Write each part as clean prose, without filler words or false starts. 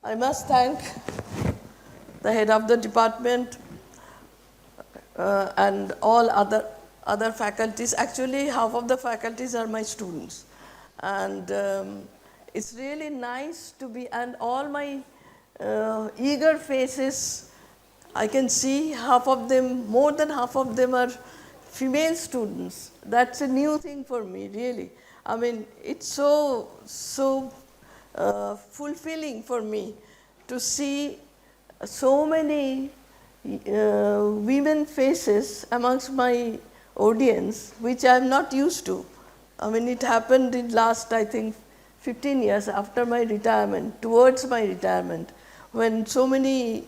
I must thank the head of the department and all other faculties. Actually, half of the faculties are my students. And it's really nice to be, and all my eager faces, I can see half of them, more than half of them are female students. That's a new thing for me, really. I mean, it's so fulfilling for me to see so many women faces amongst my audience, which I am not used to. I mean, it happened in last, I think, 15 years after my retirement, towards my retirement, when so many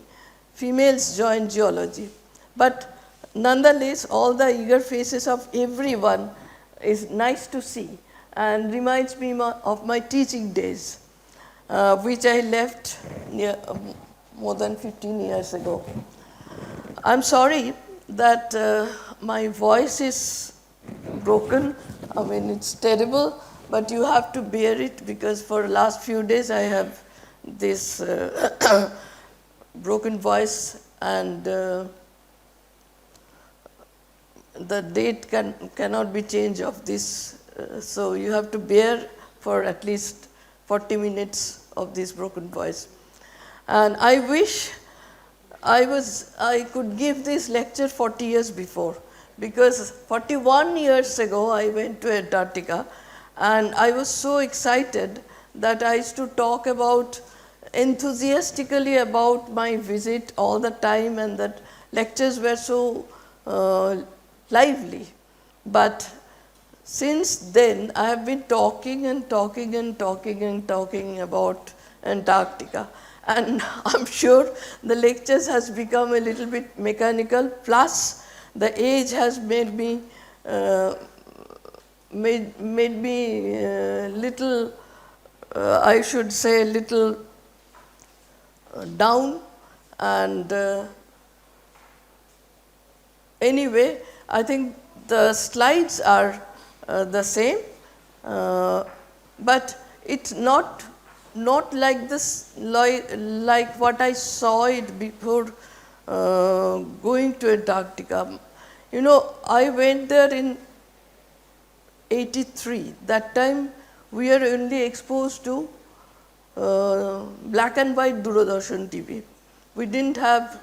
females joined geology. But nonetheless, all the eager faces of everyone is nice to see and reminds me of my teaching days, which I left more than 15 years ago. I'm sorry that my voice is broken. I mean, it's terrible, but you have to bear it because for the last few days I have this broken voice, and the date cannot be changed of this. So you have to bear for at least 40 minutes of this broken voice. And I wish I could give this lecture 40 years before, because 41 years ago I went to Antarctica and I was so excited that I used to talk enthusiastically about my visit all the time, and that lectures were so lively. But since then I have been talking and talking and talking and talking about Antarctica. And I'm sure the lectures has become a little bit mechanical, plus the age has made me little, I should say, little down. And anyway, I think the slides are the same, but it's not like this, like what I saw it before going to Antarctica. You know, I went there in 83. That time we are only exposed to black and white Doordarshan TV. We didn't have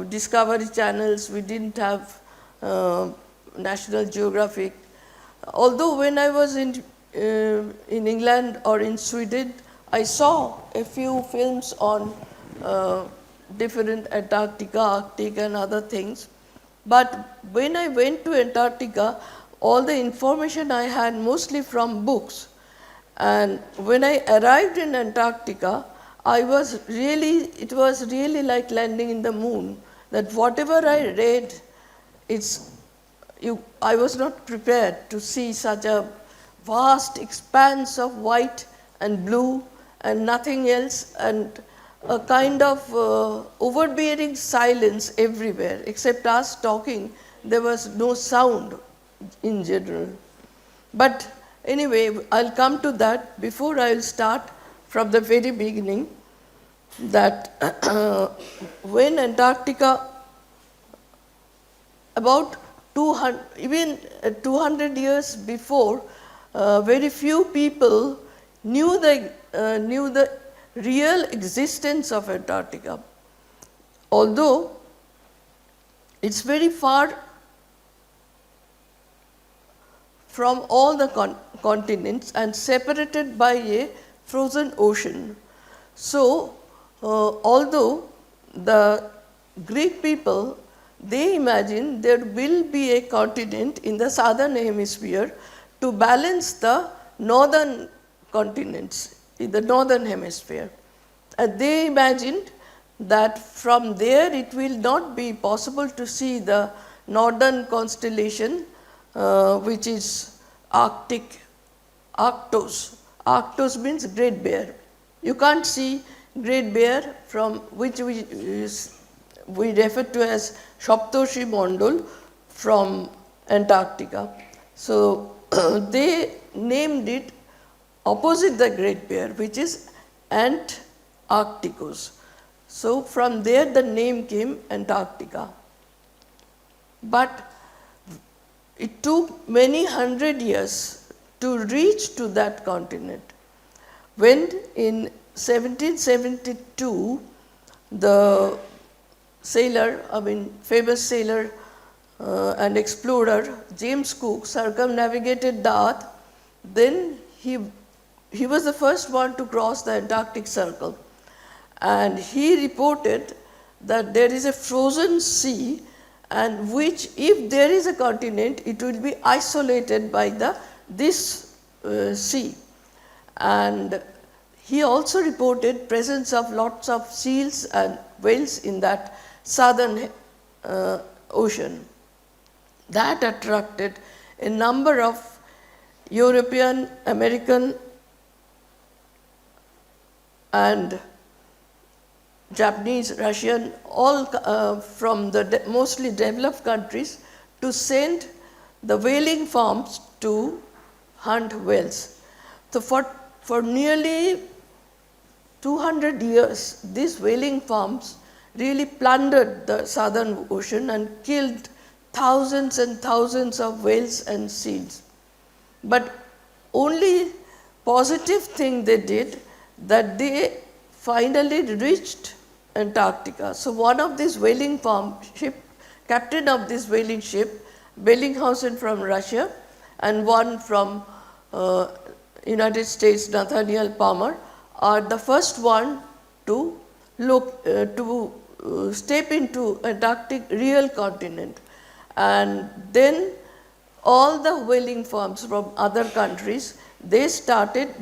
Discovery channels, we didn't have National Geographic. Although when I was in England or in Sweden, I saw a few films on different Antarctica, Arctic and other things. But when I went to Antarctica, all the information I had mostly from books. And when I arrived in Antarctica, it was really like landing in the moon. That whatever I read, I was not prepared to see such a vast expanse of white and blue and nothing else, and a kind of overbearing silence everywhere. Except us talking, there was no sound in general. But anyway, I'll come to that. Before I'll start from the very beginning, that when Antarctica, about 200 years before, very few people knew the real existence of Antarctica. Although it's very far from all the continents and separated by a frozen ocean. So, although the Greek people, they imagine there will be a continent in the southern hemisphere to balance the northern continents in the northern hemisphere. And they imagined that from there it will not be possible to see the northern constellation, which is Arctos. Arctos means Great Bear. You can't see Great Bear, from which we refer to as Saptarshi Mandal, from Antarctica. So they named it opposite the Great Bear, which is Antarctica. Arcticus. So from there the name came Antarctica. But it took many hundred years to reach to that continent. When in 1772, the famous sailor and explorer James Cook circumnavigated the earth, then he was the first one to cross the Antarctic Circle. And he reported that there is a frozen sea, and which, if there is a continent, it will be isolated by this sea. And he also reported presence of lots of seals and whales in that southern ocean. That attracted a number of European, American, and Japanese, Russian, all from the mostly developed countries, to send the whaling farms to hunt whales. So for nearly 200 years, these whaling farms really plundered the southern ocean and killed thousands and thousands of whales and seals. But only positive thing they did, that they finally reached Antarctica. So one of these whaling farm ship, captain of this whaling ship, Bellinghausen from Russia, and one from United States, Nathaniel Palmer, are the first one to step into Antarctic real continent. And then all the whaling farms from other countries, they started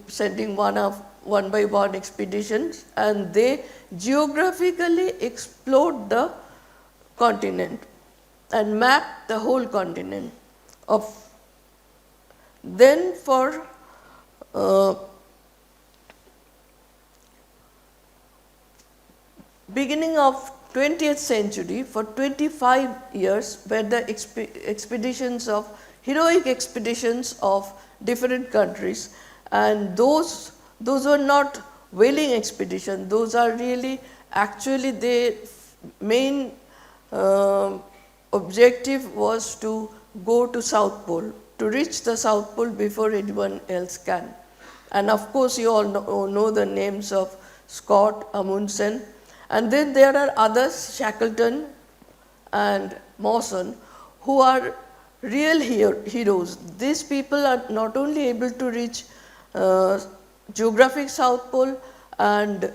sending one by one expeditions, and they geographically explored the continent and mapped the whole continent. Then for beginning of 20th century, for 25 years, were the heroic expeditions of different countries, and those were not whaling expeditions. Those are actually their main objective was to go to South Pole, to reach the South Pole before anyone else can. And of course, you all know the names of Scott, Amundsen, and then there are others, Shackleton and Mawson, who are real heroes. These people are not only able to reach geographic South Pole and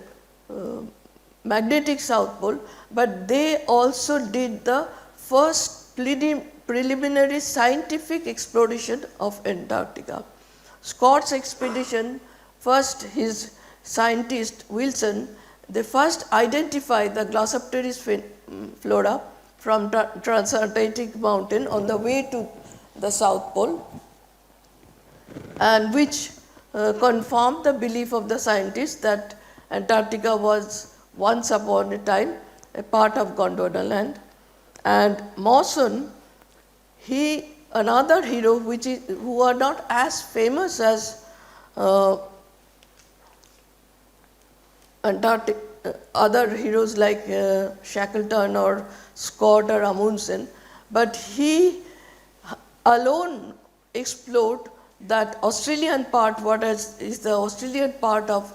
magnetic South Pole, but they also did the first preliminary scientific exploration of Antarctica. Scott's expedition, first his scientist Wilson, they first identified the Glossopteris flora from Transantarctic mountain on the way to the South Pole, and which confirmed the belief of the scientists that Antarctica was once upon a time a part of Gondwanaland. And Mawson, another hero who are not as famous as Antarctic, other heroes like Shackleton or Scott or Amundsen, but he alone explored that Australian part, what is the Australian part of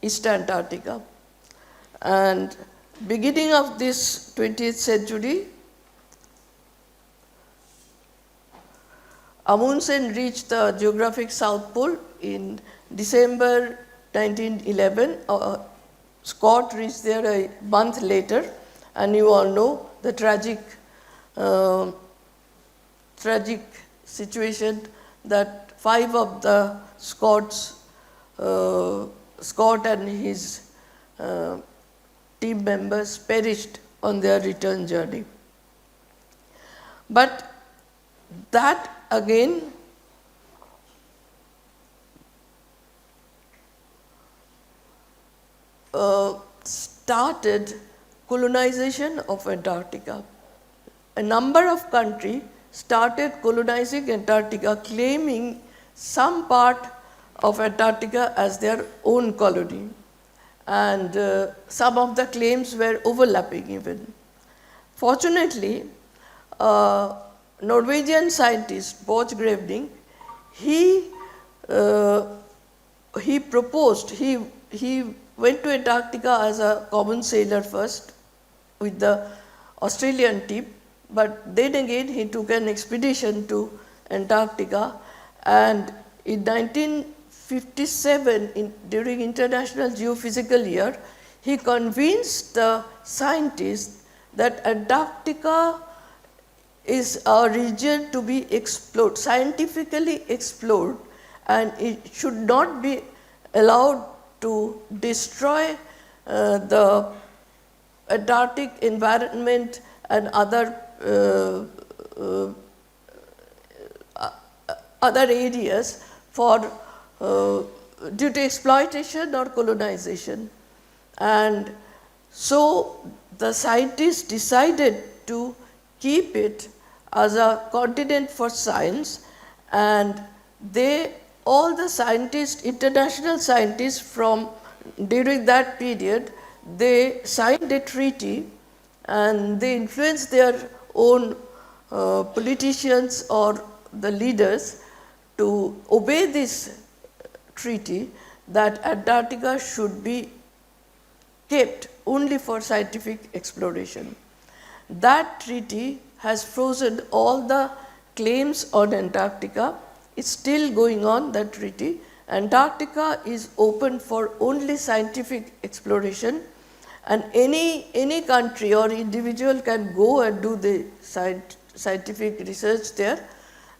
East Antarctica. And beginning of this 20th century, Amundsen reached the geographic South Pole in December 1911. Scott reached there a month later, and you all know the tragic situation that 5 of the Scott and his team members perished on their return journey. But that again started colonization of Antarctica. A number of countries started colonizing Antarctica, claiming some part of Antarctica as their own colony. and some of the claims were overlapping even. Fortunately, Norwegian scientist Borchgrevink, he proposed, he went to Antarctica as a common sailor first with the Australian team, but then again he took an expedition to Antarctica, and in 1957, during International Geophysical Year, he convinced the scientists that Antarctica is a region to be explored, scientifically explored, and it should not be allowed to destroy the Antarctic environment and other areas for due to exploitation or colonization. And so the scientists decided to keep it as a continent for science, and all the scientists, international scientists from during that period, they signed a treaty and they influenced their own politicians or the leaders to obey this treaty that Antarctica should be kept only for scientific exploration. That treaty has frozen all the claims on Antarctica. It's still going on, that treaty. Antarctica is open for only scientific exploration, and any country or individual can go and do the scientific research there.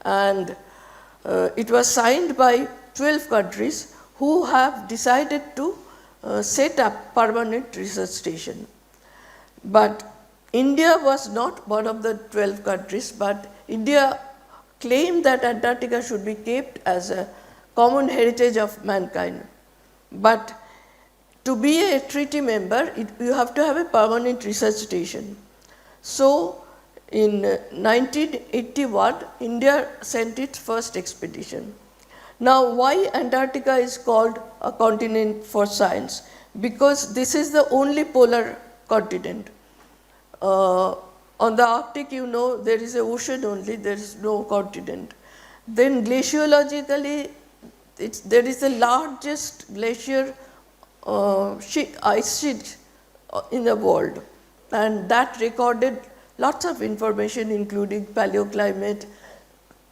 And it was signed by 12 countries who have decided to set up permanent research station. But India was not one of the 12 countries, but India claimed that Antarctica should be kept as a common heritage of mankind. But to be a treaty member, you have to have a permanent research station. So in 1981, India sent its first expedition. Now, why Antarctica is called a continent for science? Because this is the only polar continent. On the Arctic, you know, there is an ocean only, there is no continent. Then glaciologically, there is the largest glacier ice sheet in the world, and that recorded lots of information, including paleoclimate,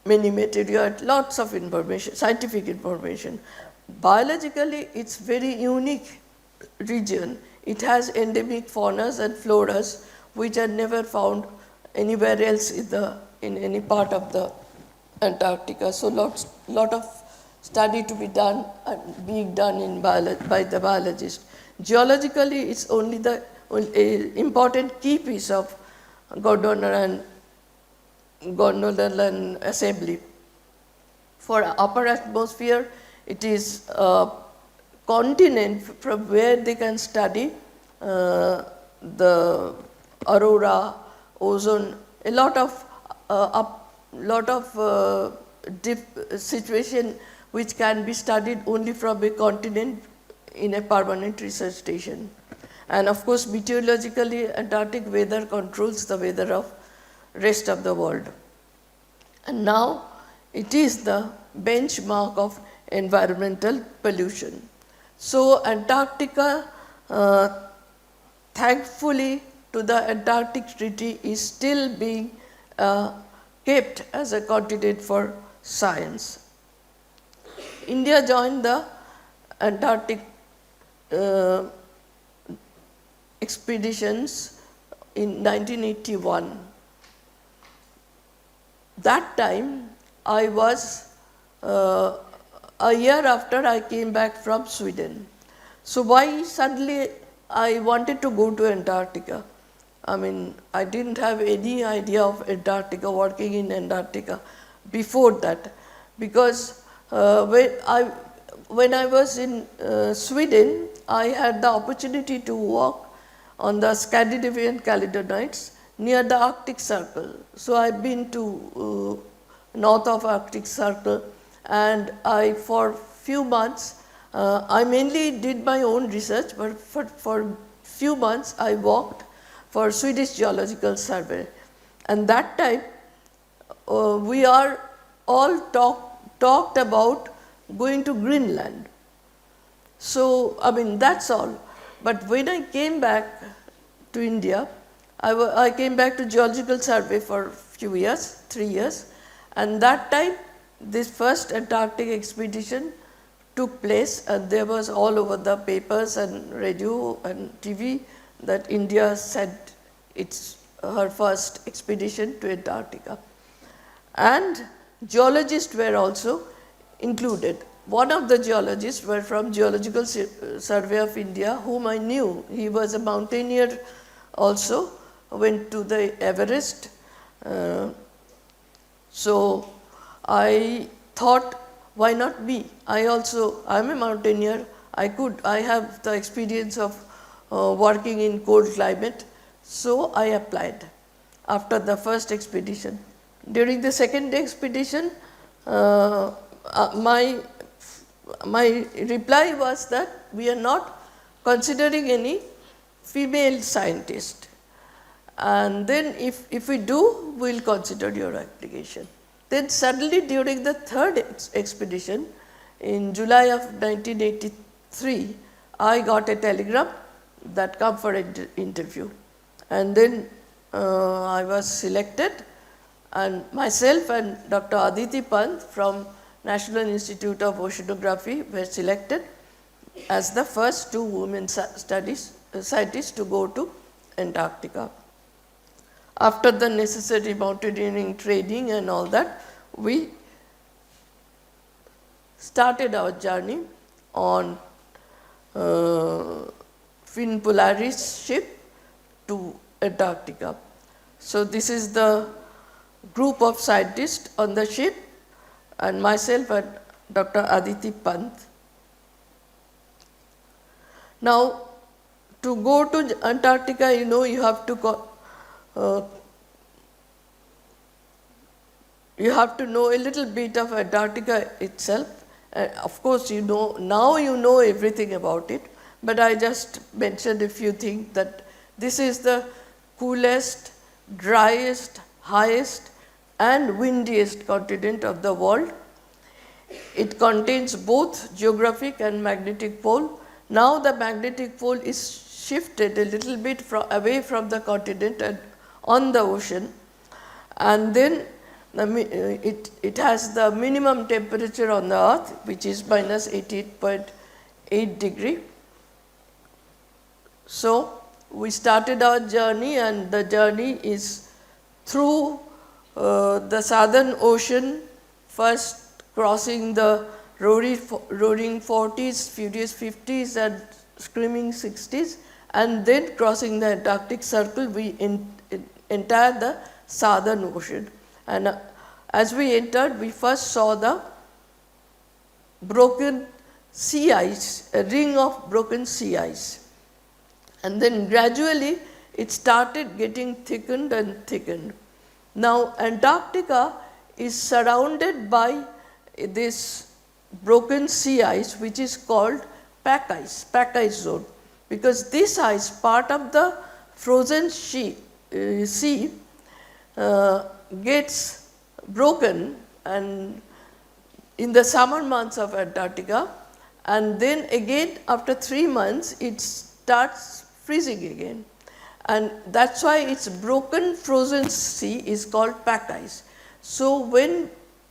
many meteorite, lots of information, scientific information. Biologically, it's very unique region. It has endemic faunas and floras which are never found anywhere else in any part of the Antarctica. So lot of study to be done and being done by the biologist. Geologically, it's only the important key piece of Gondwanan assembly. For upper atmosphere, it is a continent from where they can study the aurora, ozone, a lot of situation which can be studied only from a continent in a permanent research station. And of course, meteorologically, Antarctic weather controls the weather of rest of the world. And now it is the benchmark of environmental pollution. So Antarctica, thankfully to the Antarctic Treaty, is still being kept as a continent for science. India joined the Antarctic expeditions in 1981. That time I was a year after I came back from Sweden. So why suddenly I wanted to go to Antarctica? I mean, I didn't have any idea of Antarctica, working in Antarctica before that, because when I was in Sweden, I had the opportunity to walk on the Scandinavian Caledonites near the Arctic Circle. So I've been to north of Arctic Circle, and for few months I mainly did my own research, but for few months I worked for Swedish Geological Survey, and that time we are all talked about going to Greenland. So, I mean, that's all. But when I came back to India, I came back to Geological Survey for a few years, 3 years, and that time this first Antarctic expedition took place, and there was all over the papers and radio and TV that India sent her first expedition to Antarctica. And geologists were also included. One of the geologists were from Geological Survey of India, whom I knew. He was a mountaineer also, went to the Everest. So I thought, why not me? I'm a mountaineer. I have the experience of working in cold climate. So I applied after the first expedition. During the second expedition, my reply was that we are not considering any female scientist, and then if we do, we will consider your application. Then suddenly during the third expedition in July of 1983, I got a telegram that come for an interview, and then I was selected, and myself and Dr. Aditi Pant from National Institute of Oceanography were selected as the first 2 women scientists to go to Antarctica. After the necessary mountaineering training and all that, we started our journey on Finn Polaris ship to Antarctica. So this is the group of scientists on the ship, and myself and Dr. Aditi Pant. Now, to go to Antarctica, you have to know a little bit of Antarctica itself. Of course, now you know everything about it, but I just mentioned a few things, that this is the coolest, driest, highest and windiest continent of the world. It contains both geographic and magnetic pole. Now the magnetic pole is shifted a little bit away from the continent and on the ocean, and then it has the minimum temperature on the earth, which is minus 88.8 degree. So we started our journey, and the journey is through the Southern Ocean, first crossing the roaring 40s, furious 50s and screaming 60s, and then crossing the Antarctic Circle, we enter the Southern Ocean. And as we entered, we first saw the broken sea ice, a ring of broken sea ice. And then gradually it started getting thickened and thickened. Now Antarctica is surrounded by this broken sea ice, which is called pack ice zone, because this ice, part of the frozen sea gets broken and in the summer months of Antarctica, and then again after 3 months it starts freezing again, and that's why its broken frozen sea is called pack ice. So when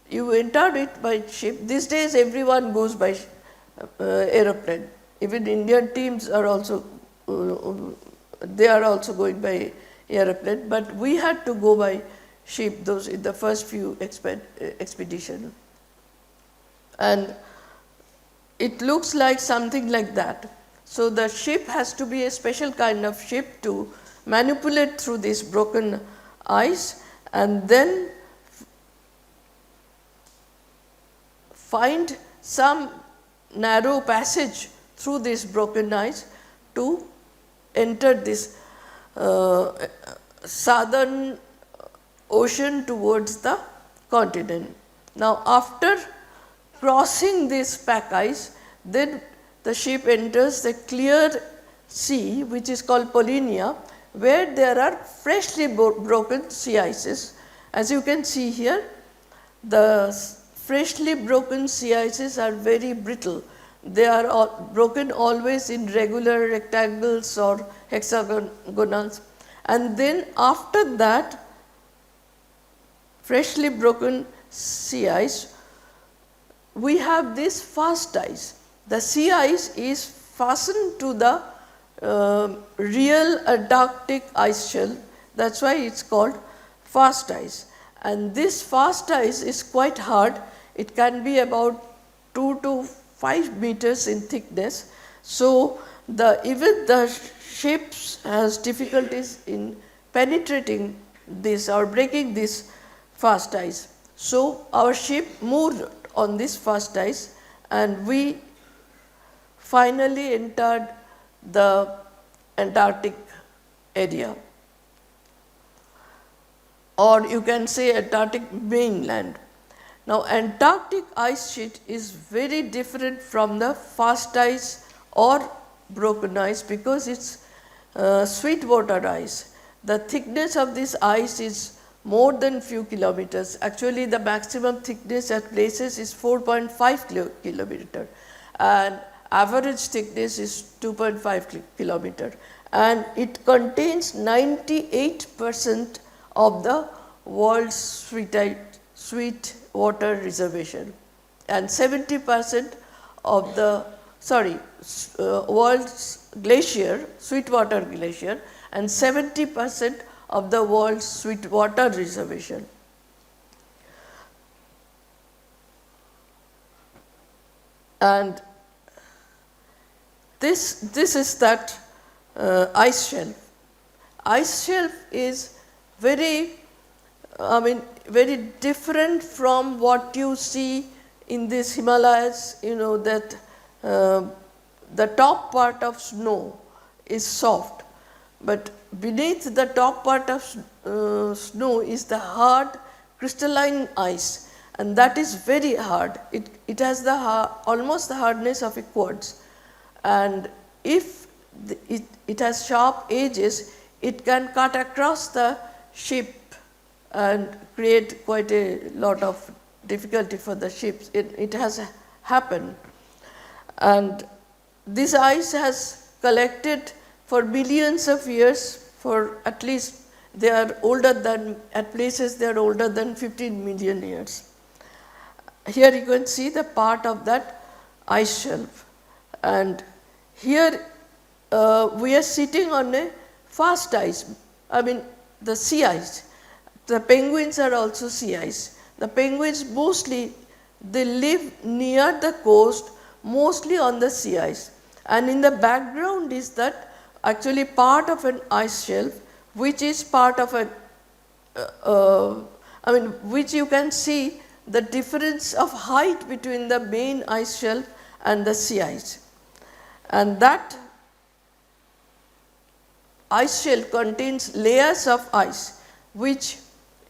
you entered it by ship, these days everyone goes by aeroplane. Even Indian teams are also they are also going by aeroplane, but we had to go by ship those in the first few expedition. And it looks like something like that. So the ship has to be a special kind of ship to manipulate through this broken ice and then find some narrow passage through this broken ice to enter this southern ocean towards the continent. Now after crossing this pack ice, then the ship enters the clear sea, which is called Polynia, where there are freshly broken sea ices. As you can see here, the freshly broken sea ices are very brittle. They are all broken always in regular rectangles or hexagonals, and then after that freshly broken sea ice, we have this fast ice. The sea ice is fastened to the real Antarctic ice shelf, that is why it is called fast ice. And this fast ice is quite hard, it can be about 2 to 5 meters in thickness. So, even the ships has difficulties in penetrating this or breaking this fast ice. So, our ship moved on this fast ice and we finally entered the Antarctic area, or you can say Antarctic mainland. Now, Antarctic ice sheet is very different from the fast ice or broken ice because it is sweet water ice. The thickness of this ice is more than few kilometers. Actually, the maximum thickness at places is 4.5 kilometer and average thickness is 2.5 kilometer, and it contains 98% of the world's sweet water reservation and 70% of the world's glacier, sweetwater glacier, and 70% of the world's sweetwater reservation. And this is that ice shelf. Ice shelf is very different from what you see in this Himalayas, that the top part of snow is soft, but beneath the top part of snow is the hard crystalline ice, and that is very hard. It has almost the hardness of a quartz, and if it has sharp edges, it can cut across the ship and create quite a lot of difficulty for the ships. It has happened, and this ice has collected for millions of years, for at least they are older than, at places they are older than 15 million years. Here you can see the part of that ice shelf, and here we are sitting on a fast ice, the sea ice. The penguins are also sea ice. The penguins mostly, they live near the coast, mostly on the sea ice, and in the background is that actually part of an ice shelf, which is part of which you can see the difference of height between the main ice shelf and the sea ice. And that ice shelf contains layers of ice, which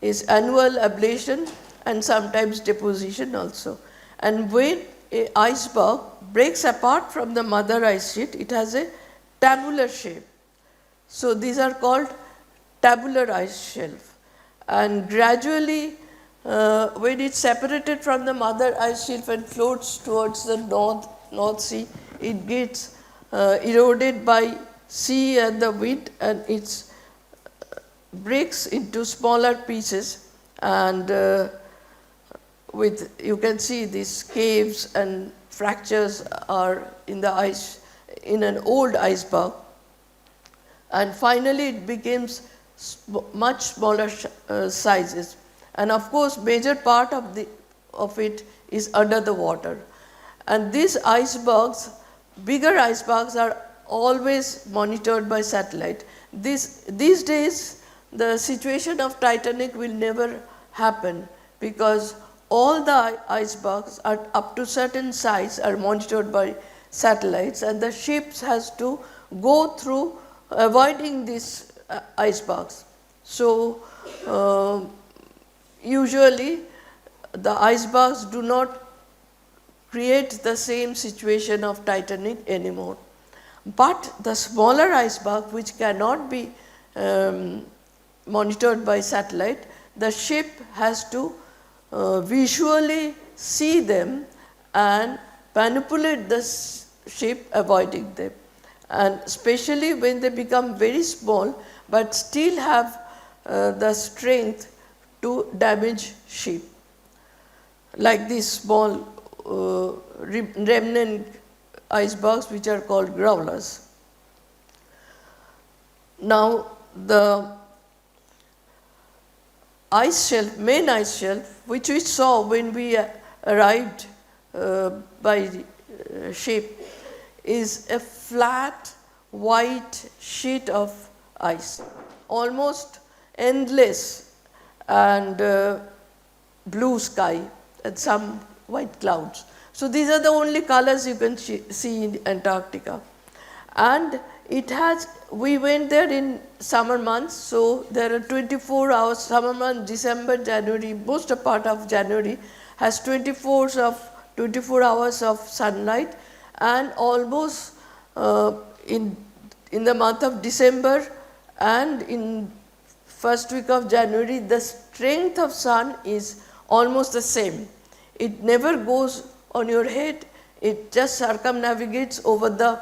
is annual ablation and sometimes deposition also. And when an iceberg breaks apart from the mother ice sheet, it has a tabular shape. So, these are called tabular ice shelf, and gradually when it is separated from the mother ice shelf and floats towards the North Sea, it gets eroded by sea and the wind, and it breaks into smaller pieces, and you can see these caves and fractures are in the ice in an old iceberg, and finally it becomes much smaller sizes, and of course major part of it is under the water. And these icebergs, bigger icebergs, are always monitored by satellite. These days the situation of Titanic will never happen, because all the icebergs are up to certain size are monitored by satellites, and the ships has to go through avoiding these icebergs. So, usually the icebergs do not create the same situation of Titanic anymore. But the smaller iceberg, which cannot be monitored by satellite, the ship has to visually see them and manipulate the ship avoiding them, and especially when they become very small but still have the strength to damage ship, like these small remnant icebergs which are called growlers. Now the ice shelf, main ice shelf, which we saw when we arrived by ship, is a flat white sheet of ice, almost endless, and blue sky and some white clouds. So these are the only colors you can see in Antarctica. And it has, we went there in summer months, so there are 24 hours, summer month, December, January, most of part of January has 24 hours of sunlight, and almost in the month of December and in first week of January, the strength of sun is almost the same. It never goes on your head, it just circumnavigates over the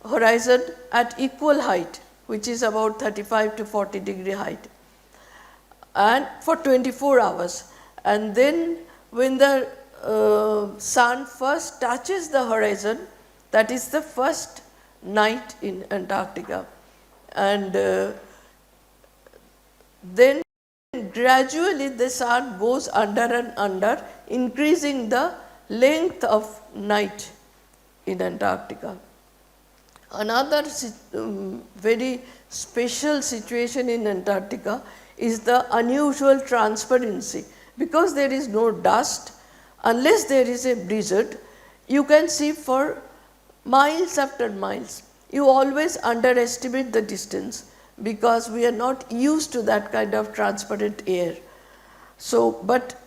horizon at equal height, which is about 35 to 40 degree height, and for 24 hours. And then when the sun first touches the horizon, that is the first night in Antarctica, and then gradually the sun goes under and under, increasing the length of night in Antarctica. Another very special situation in Antarctica is the unusual transparency. Because there is no dust, unless there is a blizzard, you can see for miles after miles. You always underestimate the distance because we are not used to that kind of transparent air. So, but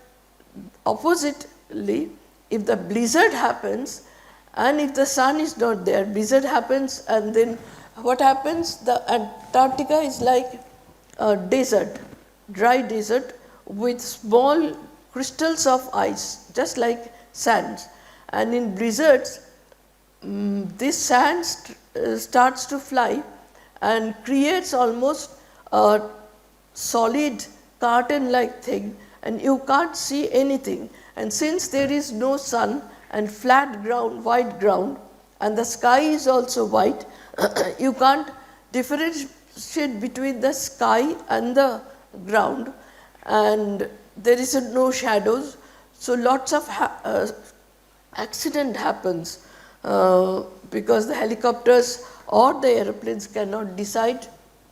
oppositely, if the blizzard happens and if the sun is not there, blizzard happens, and then what happens? The Antarctica is like a desert, dry desert with small crystals of ice, just like sands. And in blizzards, this sand starts to fly and creates almost a solid curtain-like thing, and you can't see anything. And since there is no sun and flat ground, white ground, and the sky is also white, you can't differentiate between the sky and the ground, and there is no shadows. So lots of accident happens because the helicopters or the airplanes cannot decide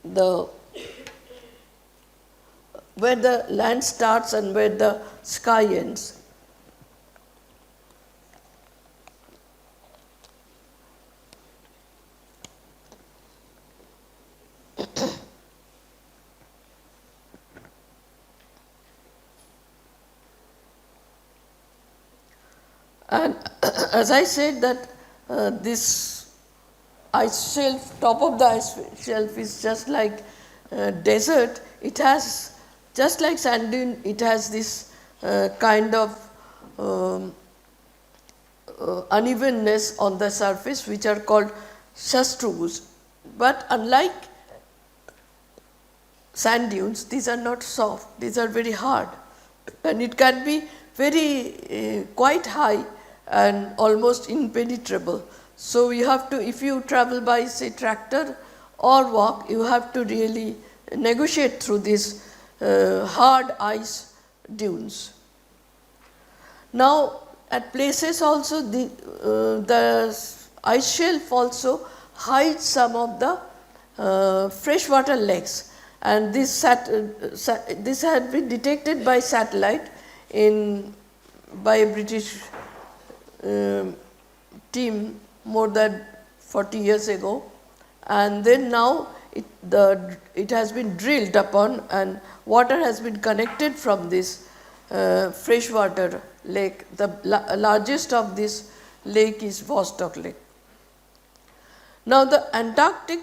where the land starts and where the sky ends. And as I said that this ice shelf, top of the ice shelf is just like desert. It has, just like sand dune, it has this kind of unevenness on the surface which are called shustrugus. But unlike sand dunes, these are not soft, these are very hard, and it can be very quite high and almost impenetrable. So you have to, if you travel by say tractor or walk, you have to really negotiate through these hard ice dunes. Now at places also the ice shelf also hides some of the freshwater lakes, and this had been detected by satellite by a British team more than 40 years ago, and then now it has been drilled upon and water has been connected from this freshwater lake. The largest of this lake is Vostok Lake. Now the Antarctic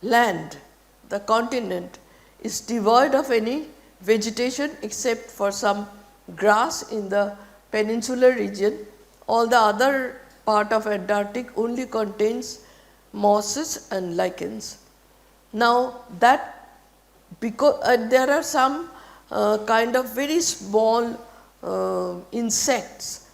land, the continent, is devoid of any vegetation except for some grass in the peninsular region. All the other part of Antarctic only contains mosses and lichens. Now that, because there are some kind of very small insects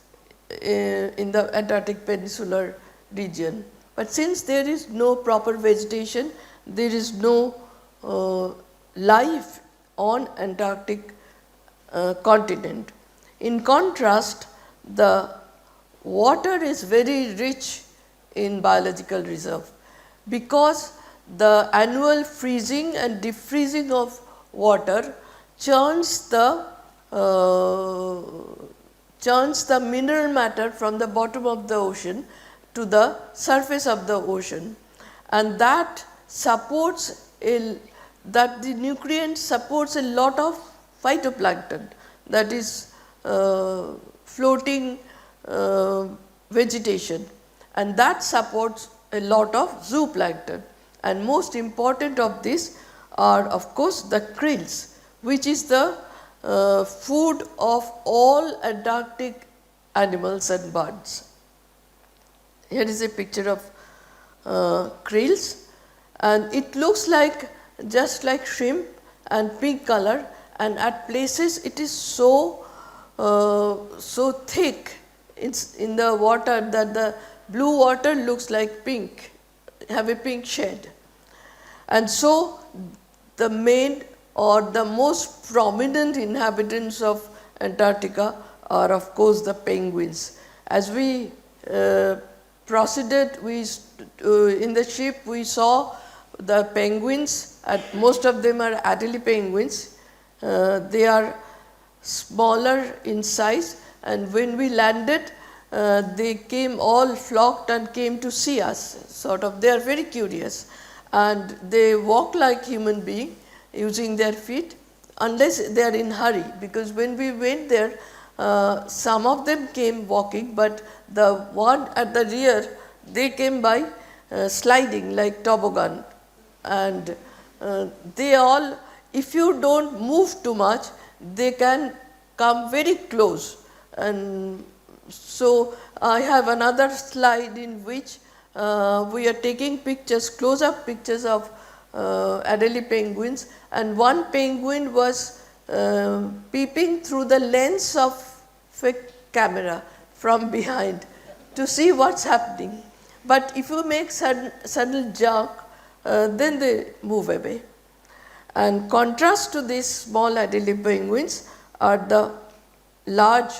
in the Antarctic peninsular region, but since there is no proper vegetation, there is no life on Antarctic continent. In contrast, the water is very rich in biological reserve, because the annual freezing and defreezing of water churns the mineral matter from the bottom of the ocean to the surface of the ocean, and that supports that the nutrient supports a lot of phytoplankton, that is floating vegetation, and that supports a lot of zooplankton. And most important of this are of course the krills, which is the food of all Antarctic animals and birds. Here is a picture of krills, and it looks like just like shrimp and pink color, and at places it is so thick in the water that the blue water looks like pink, have a pink shade. And so the main or the most prominent inhabitants of Antarctica are of course the penguins. As we proceeded, in the ship we saw the penguins, most of them are Adelie penguins. They are smaller in size, and when we landed they came, all flocked and came to see us, sort of. They are very curious and they walk like human being using their feet, unless they are in hurry, because when we went there some of them came walking, but the one at the rear, they came by sliding like toboggan, and they all, if you don't move too much, they can come very close. And so I have another slide in which we are taking pictures, close-up pictures of Adelie penguins, and one penguin was peeping through the lens of a camera from behind to see what's happening. But if you make sudden jerk, then they move away. And contrast to these small Adelie penguins are the large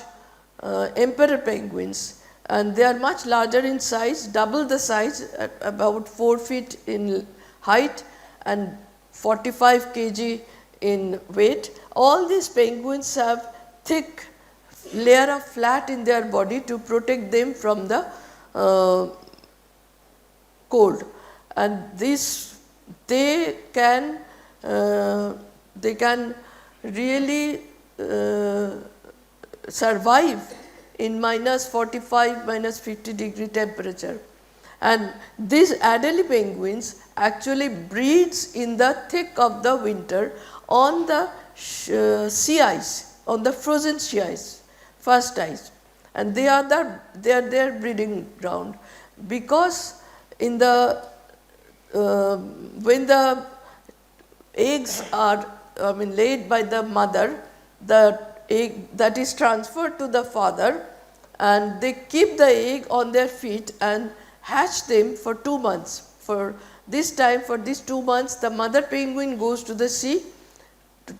emperor penguins, and they are much larger in size, double the size, at about 4 feet in height and 45 kg in weight. All these penguins have thick layer of fat in their body to protect them from the cold, and this they can really survive in minus 45, minus 50 degree temperature. And these Adelie penguins actually breeds in the thick of the winter on the sea ice, on the frozen sea ice, first ice, and they are their breeding ground, because in the when the eggs are laid by the mother, the egg that is transferred to the father, and they keep the egg on their feet and hatch them for 2 months. For this time, for these 2 months, the mother penguin goes to the sea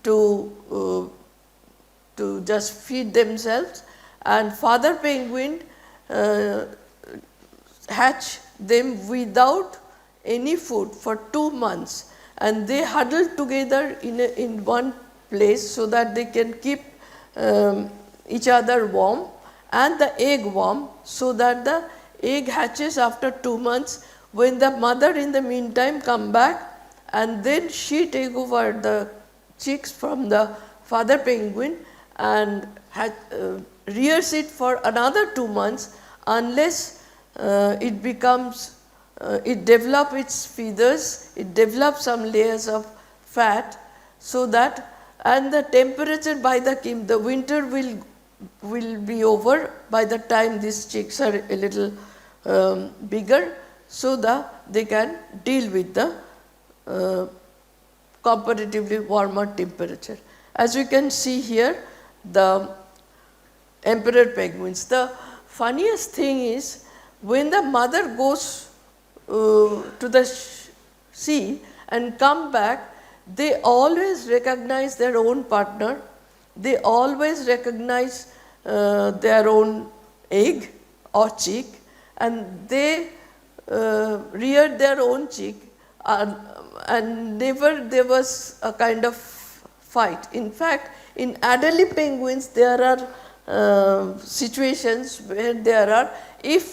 to just feed themselves, and father penguin hatch them without any food for 2 months, and they huddle together in one place so that they can keep each other warm and the egg warm, so that the egg hatches after 2 months, when the mother in the meantime come back, and then she take over the chicks from the father penguin and rears it for another 2 months unless it becomes, it develops its feathers, it develops some layers of fat, so that, and the temperature by the winter will be over by the time these chicks are a little bigger, so that they can deal with the comparatively warmer temperature. As you can see here, the emperor penguins. The funniest thing is, when the mother goes to the sea and come back, they always recognize their own partner, they always recognize their own egg or chick, and they rear their own chick, and never there was a kind of fight. In fact, in Adelie penguins there are situations where there are, if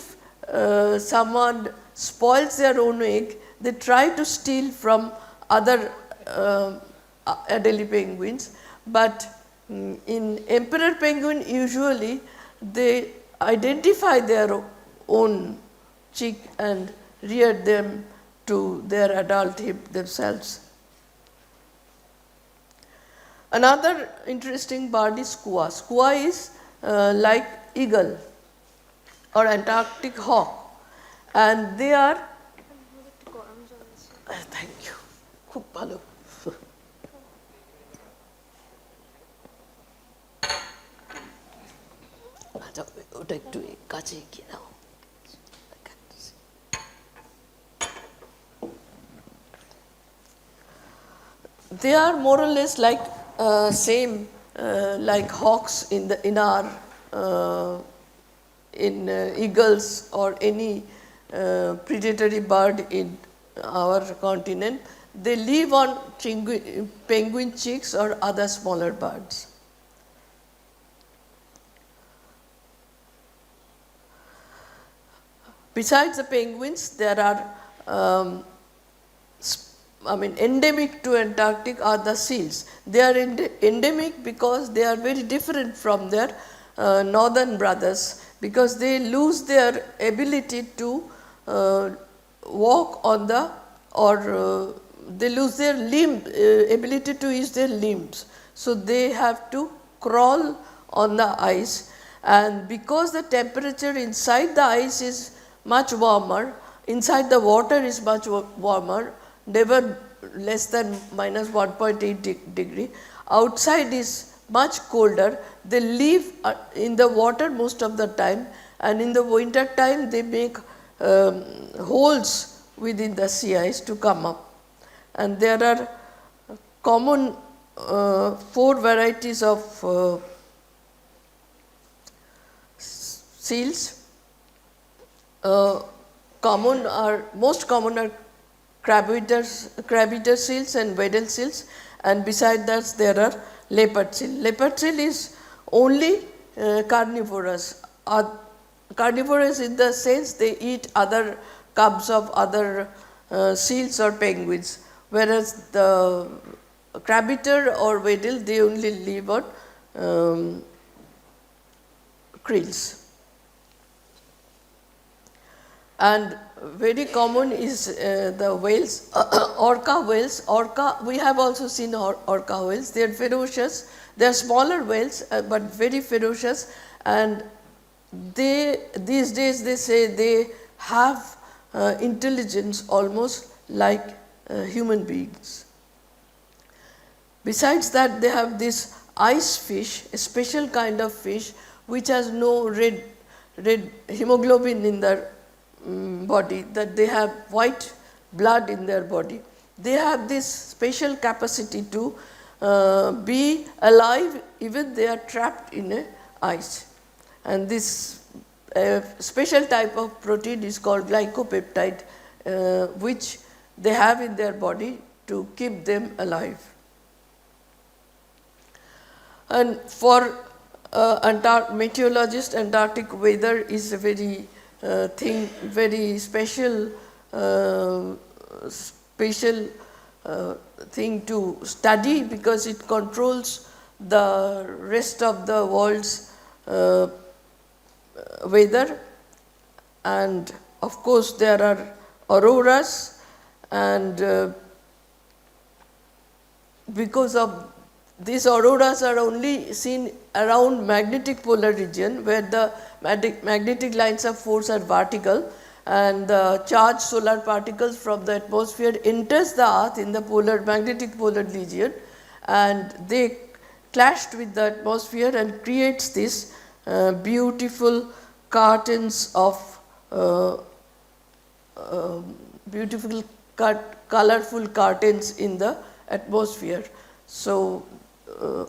someone spoils their own egg, they try to steal from other Adelie penguins, but in emperor penguin usually they identify their own chick and rear them to their adulthood themselves. Another interesting bird is skua. Skua is like eagle or Antarctic hawk, and they are, thank you, খুব ভালো। ওটা একটু কাছে গিয়ে দাও। They are more or less like same like hawks in our eagles or any predatory bird in our continent. They live on penguin chicks or other smaller birds. Besides the penguins, there are endemic to Antarctic are the seals. They are endemic because they are very different from their northern brothers, because they lose their ability to walk on the, or they lose their ability to use their limbs. So they have to crawl on the ice, and because the temperature inside the ice is much warmer, inside the water is much warmer, never less than minus 1.8 degree. Outside is much colder. They live in the water most of the time, and in the winter time they make holes within the sea ice to come up. And there are common 4 varieties of seals. Most common are crab-eater seals and Weddell seals, and beside that there are leopard seal. Leopard seal is only carnivorous. Carnivorous in the sense they eat other cubs of other seals or penguins, whereas the crab-eater or Weddell, they only live on krills. And very common is the whales, orca whales. We have also seen orca whales. They are ferocious. They are smaller whales, but very ferocious. And these days they say they have intelligence almost like human beings. Besides that, they have this ice fish, a special kind of fish which has no red hemoglobin in their body, that they have white blood in their body. They have this special capacity to be alive even they are trapped in a ice. And this special type of protein is called glycopeptide, which they have in their body to keep them alive. And for meteorologists, Antarctic weather is a very very special thing to study, because it controls the rest of the world's weather, and of course there are auroras, and because of these auroras are only seen around magnetic polar region, where the magnetic lines of force are vertical, and the charged solar particles from the atmosphere enters the earth in the magnetic polar region, and they clashed with the atmosphere and creates this beautiful curtains of beautiful colorful curtains in the atmosphere. So,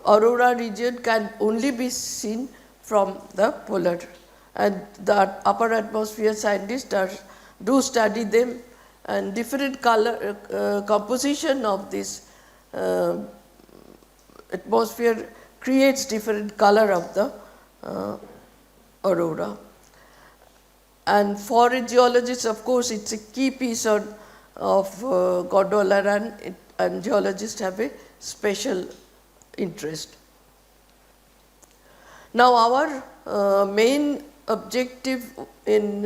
aurora region can only be seen from the polar, and the upper atmosphere scientists do study them, and different color composition of this atmosphere creates different color of the aurora. And for a geologist, of course, it is a key piece of gondola, and geologists have a special interest. Now, our main objective in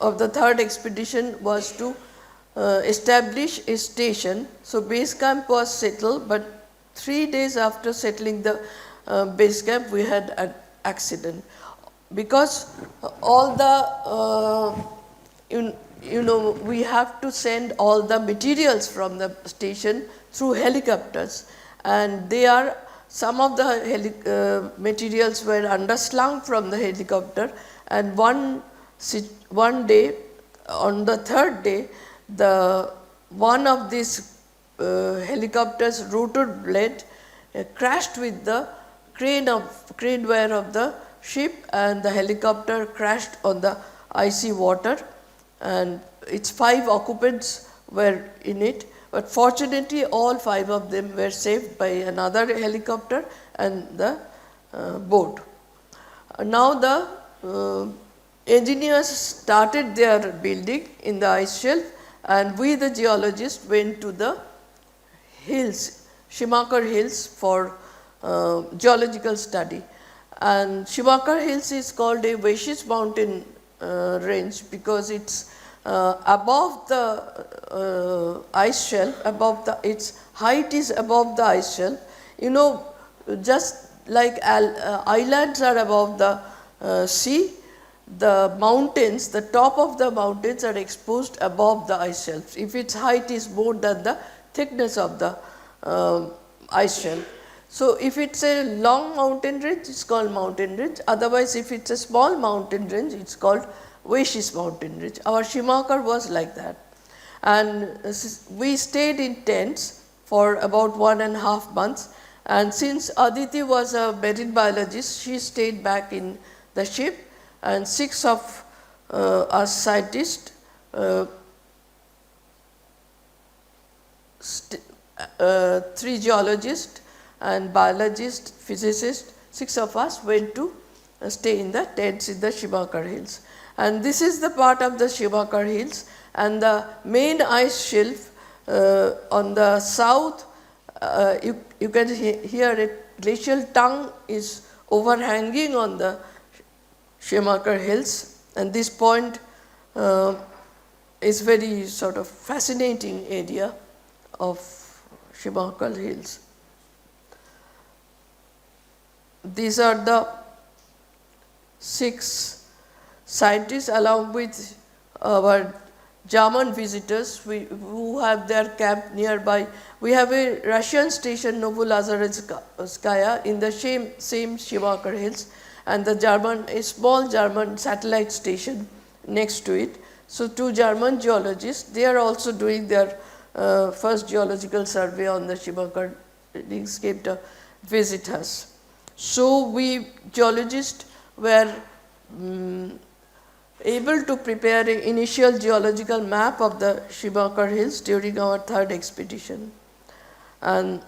of the third expedition was to establish a station. So, base camp was settled, but 3 days after settling the base camp, we had an accident, because all the we have to send all the materials from the station through helicopters, and some of the materials were underslung from the helicopter, and one day, on the third day, one of these helicopter's rotor blade crashed with the crane wire of the ship, and the helicopter crashed on the icy water, and its 5 occupants were in it, but fortunately all 5 of them were saved by another helicopter and the boat. Now the engineers started their building in the ice shelf, and we the geologists went to the hills, Schumacher Hills, for geological study. And Schumacher Hills is called a Weisses mountain range because it's above the ice shelf, its height is above the ice shelf. Just like islands are above the sea, the mountains, the top of the mountains are exposed above the ice shelf, if its height is more than the thickness of the ice shelf. So, if it is a long mountain range, it is called mountain range, otherwise if it is a small mountain range, it is called Weisses mountain range. Our Schumacher was like that, and we stayed in tents for about 1.5 months, and since Aditi was a marine biologist, she stayed back in the ship, and 6 of us scientists, 3 geologists and biologists, physicists, 6 of us went to stay in the tents in the Schumacher Hills. And this is the part of the Schumacher Hills, and the main ice shelf on the south, you can hear a glacial tongue is overhanging on the Schumacher Hills, and this point is very sort of fascinating area of Schumacher Hills. These are the 6 scientists along with our German visitors who have their camp nearby. We have a Russian station, Novolazaretskaya, in the same Schumacher Hills, and a small German satellite station next to it. So, 2 German geologists, they are also doing their first geological survey on the Schumacher Hills, came to visit us. So, we geologists were able to prepare an initial geological map of the Schumacher Hills during our 3rd expedition. And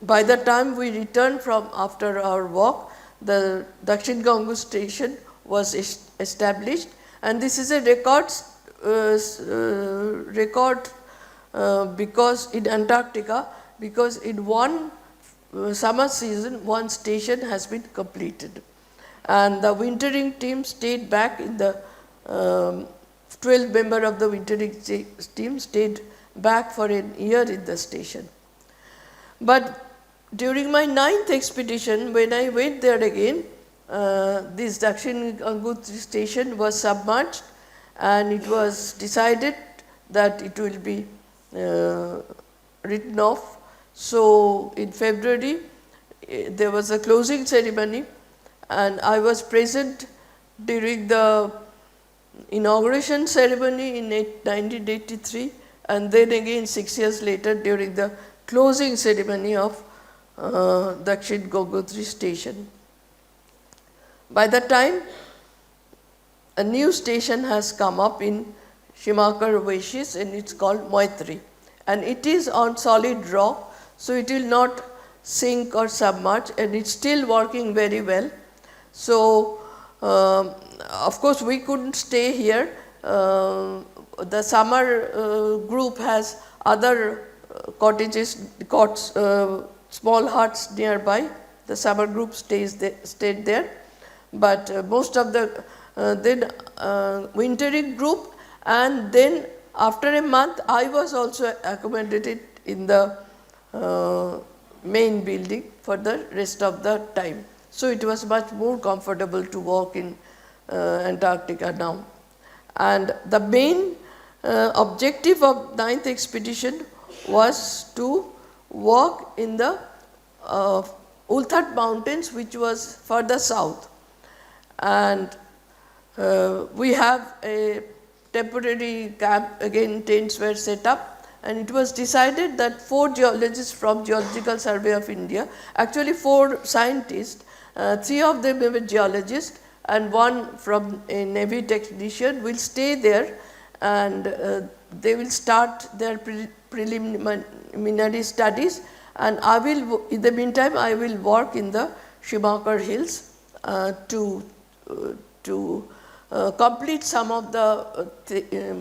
by the time we returned from after our walk, the Dakshin Gangu station was established, and this is a record because in Antarctica because in one summer season, one station has been completed. And the wintering team stayed back in the 12 member of the wintering team stayed back for a year in the station. But during my 9th expedition, when I went there again, this Dakshin Gangotri station was submerged, and it was decided that it will be written off. So in February, there was a closing ceremony, and I was present during the inauguration ceremony in 1983, and then again 6 years later during the closing ceremony of Dakshin Gangotri station. By the time a new station has come up in Shimakar Oasis, and it's called Maitri, and it is on solid rock, so it will not sink or submerge, and it's still working very well. So of course we couldn't stay here. The summer group has other cottages, cots, small huts nearby. The summer group stayed there, but most of the wintering group, and then after a month I was also accommodated in the main building for the rest of the time. So it was much more comfortable to walk in Antarctica now. And the main objective of 9th expedition was to walk in the Ulthart mountains, which was further south. And we have a temporary camp, again tents were set up, and it was decided that 4 geologists from Geological Survey of India, actually 4 scientists, 3 of them were geologists and 1 from a Navy technician, will stay there, and they will start their preliminary studies, and I will, in the meantime, I will work in the Shimakar hills to complete some of the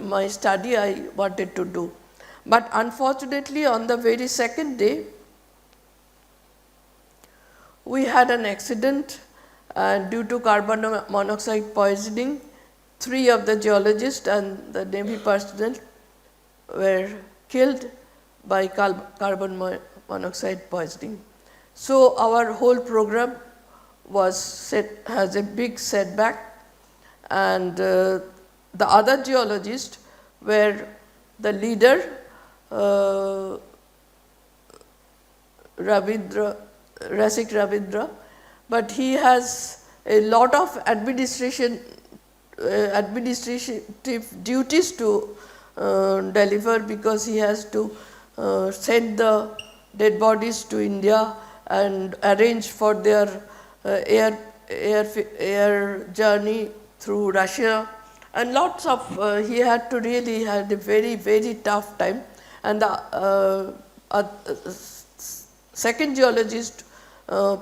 my study I wanted to do. But unfortunately, on the very second day, we had an accident, and due to carbon monoxide poisoning, 3 of the geologists and the Navy personnel were killed by carbon monoxide poisoning. So our whole program has a big setback, and the other geologists were the leader, Rasik Ravindra, but he has a lot of administrative duties to deliver, because he has to send the dead bodies to India and arrange for their air journey through Russia, and lots of he had to really had a very tough time. And the second geologist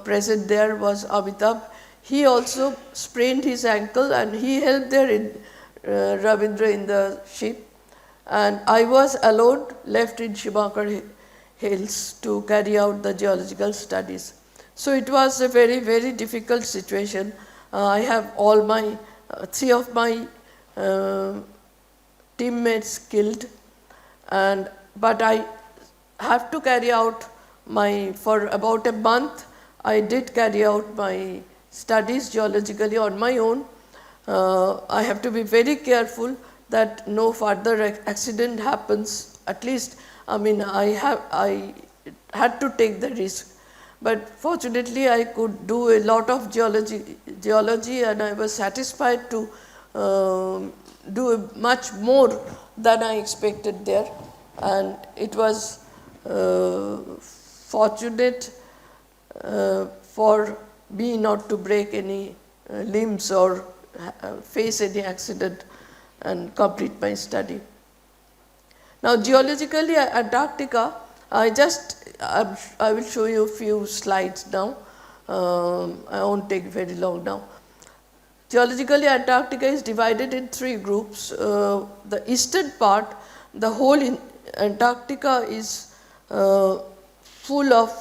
present there was Amitabh. He also sprained his ankle, and he helped there in Ravindra in the ship, and I was alone left in Shimakar hills to carry out the geological studies. So it was a very difficult situation. I have all my 3 of my teammates killed, but I have to carry out for about a month I did carry out my studies geologically on my own. I have to be very careful that no further accident happens. At least, I mean, I had to take the risk, but fortunately I could do a lot of geology, and I was satisfied to do much more than I expected there, and it was fortunate for me not to break any limbs or face any accident and complete my study. Now, geologically, Antarctica, I will show you a few slides now. I won't take very long now. Geologically, Antarctica is divided in 3 groups. The eastern part, the whole in Antarctica is full of,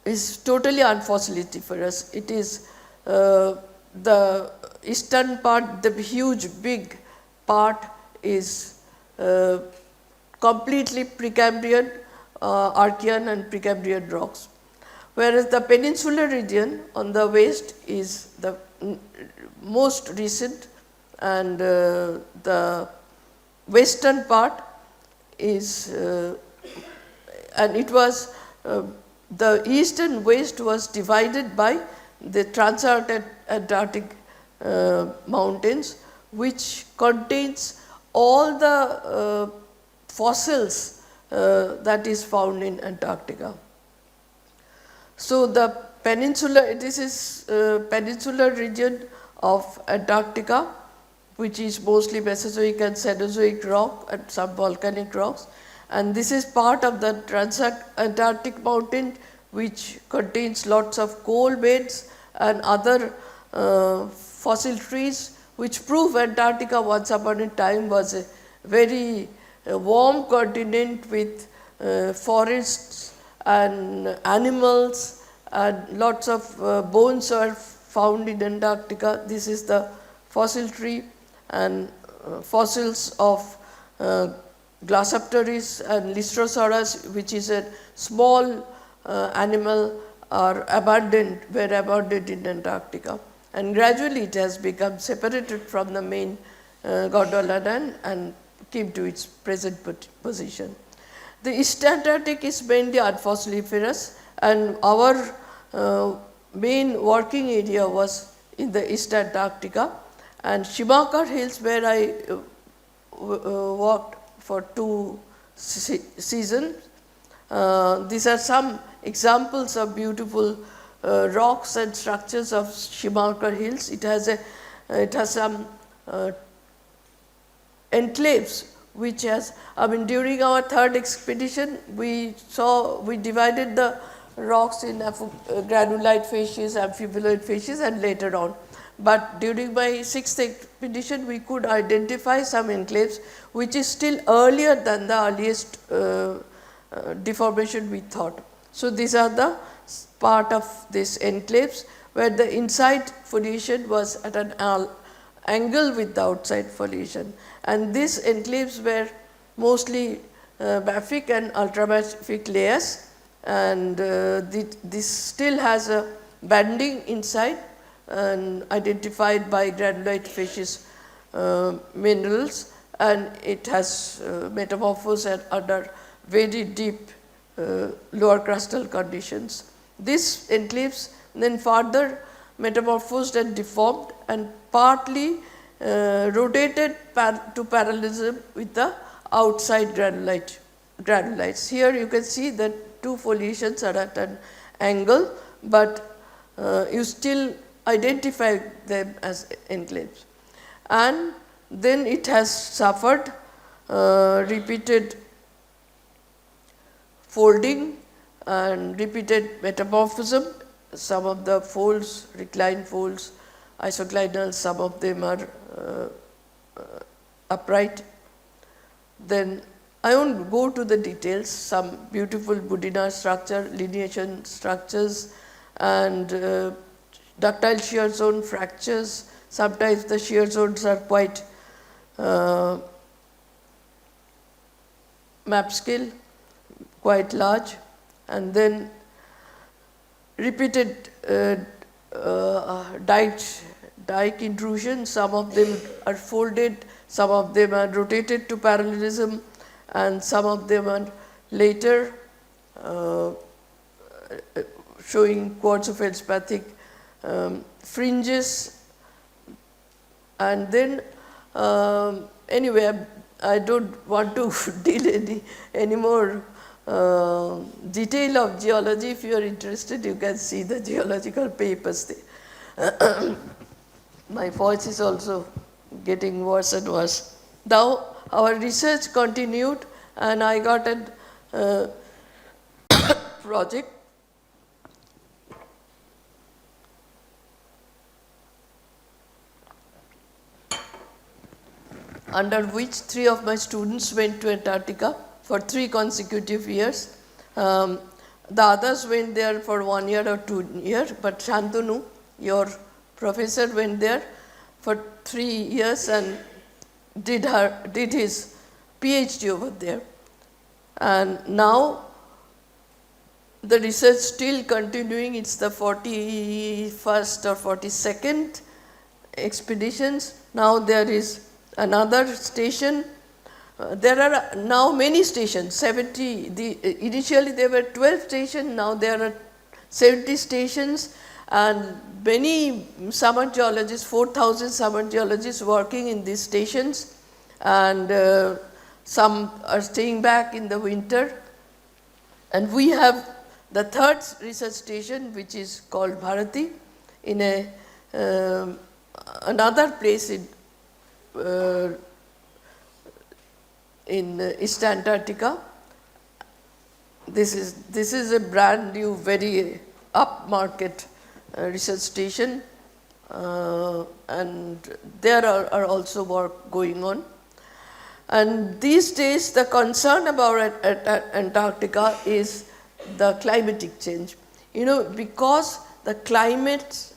is totally unfossiliferous. It is the eastern part, the huge big part is completely Precambrian, Archean and Precambrian rocks, whereas the peninsular region on the west is the most recent, and the western part is and it was the east and west was divided by the Transantarctic mountains, which contains all the fossils that is found in Antarctica. So the peninsular, this is peninsular region of Antarctica, which is mostly Mesozoic and Cenozoic rock and some volcanic rocks, and this is part of the Transantarctic mountain, which contains lots of coal beds and other fossil trees, which prove Antarctica once upon a time was a very warm continent with forests and animals, and lots of bones are found in Antarctica. This is the fossil tree, and fossils of Glossopteris and Lystrosaurus, which is a small animal, are abundant, were abundant in Antarctica, and gradually it has become separated from the main Gondwana and came to its present position. The East Antarctic is mainly unfossiliferous, and our main working area was in the East Antarctica, and Schumacher Hills, where I walked for 2 seasons. These are some examples of beautiful rocks and structures of Schumacher Hills. It has some enclaves, which has, I mean, during our third expedition, we divided the rocks in granulite facies, amphiboloid facies, and later on. But during my sixth expedition, we could identify some enclaves, which is still earlier than the earliest deformation we thought. So these are the part of these enclaves, where the inside foliation was at an angle with the outside foliation, and these enclaves were mostly mafic and ultramafic layers, and this still has a banding inside and identified by granulite facies minerals, and it has metamorphosed under very deep lower crustal conditions. These enclaves then further metamorphosed and deformed and partly rotated to parallelism with the outside granulites. Here you can see that 2 foliations are at an angle, but you still identify them as enclaves. And then it has suffered repeated folding and repeated metamorphism. Some of the folds, reclined folds, isoclinal, some of them are upright. Then I won't go to the details, some beautiful Budina structure, lineation structures, and ductile shear zone fractures. Sometimes the shear zones are quite map scale, quite large, and then repeated dike intrusion. Some of them are folded, some of them are rotated to parallelism, and some of them are later showing quartzo-feldspathic fringes. And then anyway, I don't want to deal any more detail of geology. If you are interested, you can see the geological papers there. My voice is also getting worse and worse. Now our research continued, and I got a project under which 3 of my students went to Antarctica for 3 consecutive years, The others went there for 1 year or 2 years, but Shantanu, your professor, went there for 3 years and did his PhD over there. And now the research still continuing. It's the 41st or 42nd expeditions. Now there is another station. There are now many stations, 70. Initially there were 12 stations, now there are 70 stations, and many summer geologists, 4,000 summer geologists working in these stations, and some are staying back in the winter. And we have the third research station, which is called Bharati, in another place in East Antarctica. This is a brand new, very upmarket research station, and there are also work going on. And these days the concern about Antarctica is the climatic change. Because the climate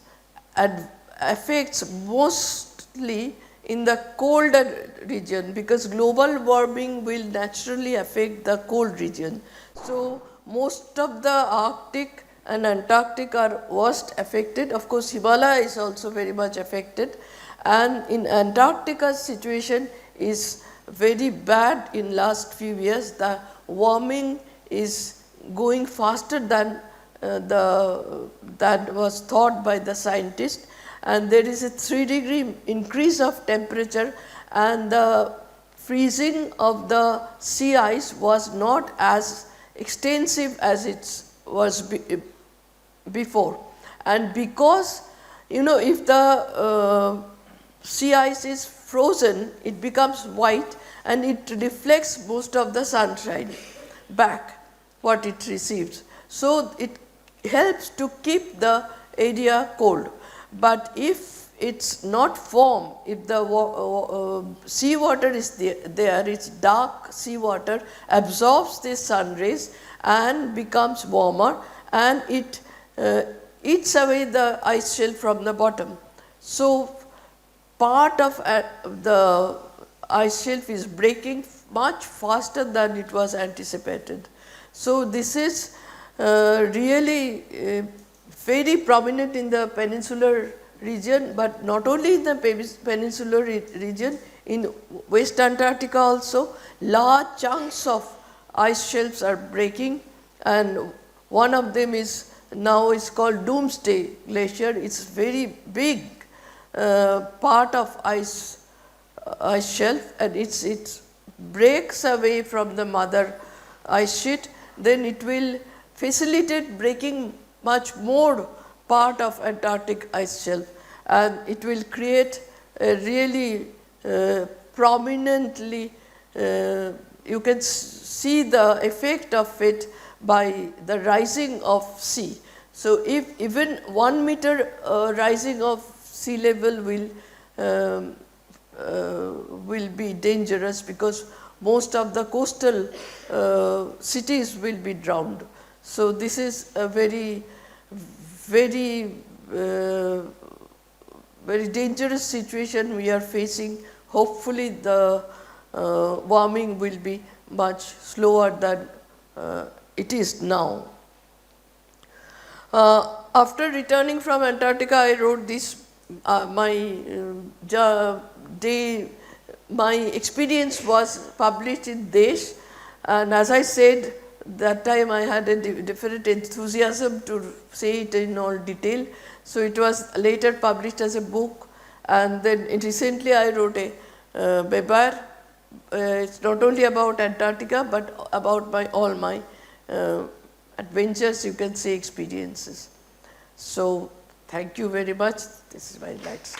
affects mostly in the colder region, because global warming will naturally affect the cold region. So most of the Arctic and Antarctic are worst affected. Of course, Himalaya is also very much affected, and in Antarctica situation is very bad in last few years. The warming is going faster than that was thought by the scientists, and there is a 3-degree increase of temperature, and the freezing of the sea ice was not as extensive as it was before. And because if the sea ice is frozen, it becomes white and it reflects most of the sunshine back what it receives. So it helps to keep the area cold. But if it's not formed, if the sea water is there, it's dark sea water, absorbs the sun rays and becomes warmer, and it eats away the ice shell from the bottom. So part of the ice shelf is breaking much faster than it was anticipated. So this is really very prominent in the peninsular region, but not only in the peninsular region, in West Antarctica also large chunks of ice shelves are breaking, and one of them is called Doomsday Glacier. It's very big part of ice shelf, and it breaks away from the mother ice sheet. Then it will facilitate breaking much more part of Antarctic ice shelf, and it will create a really prominently, you can see the effect of it by the rising of sea. So if even 1 meter rising of sea level will be dangerous, because most of the coastal cities will be drowned. So this is a very dangerous situation we are facing. Hopefully the warming will be much slower than it is now. After returning from Antarctica, I wrote this, my experience was published in Desh, and as I said, that time I had a different enthusiasm to say it in all detail. So it was later published as a book, and then recently I wrote a memoir. It's not only about Antarctica, but about all my adventures, you can say, experiences. So thank you very much. This is my last.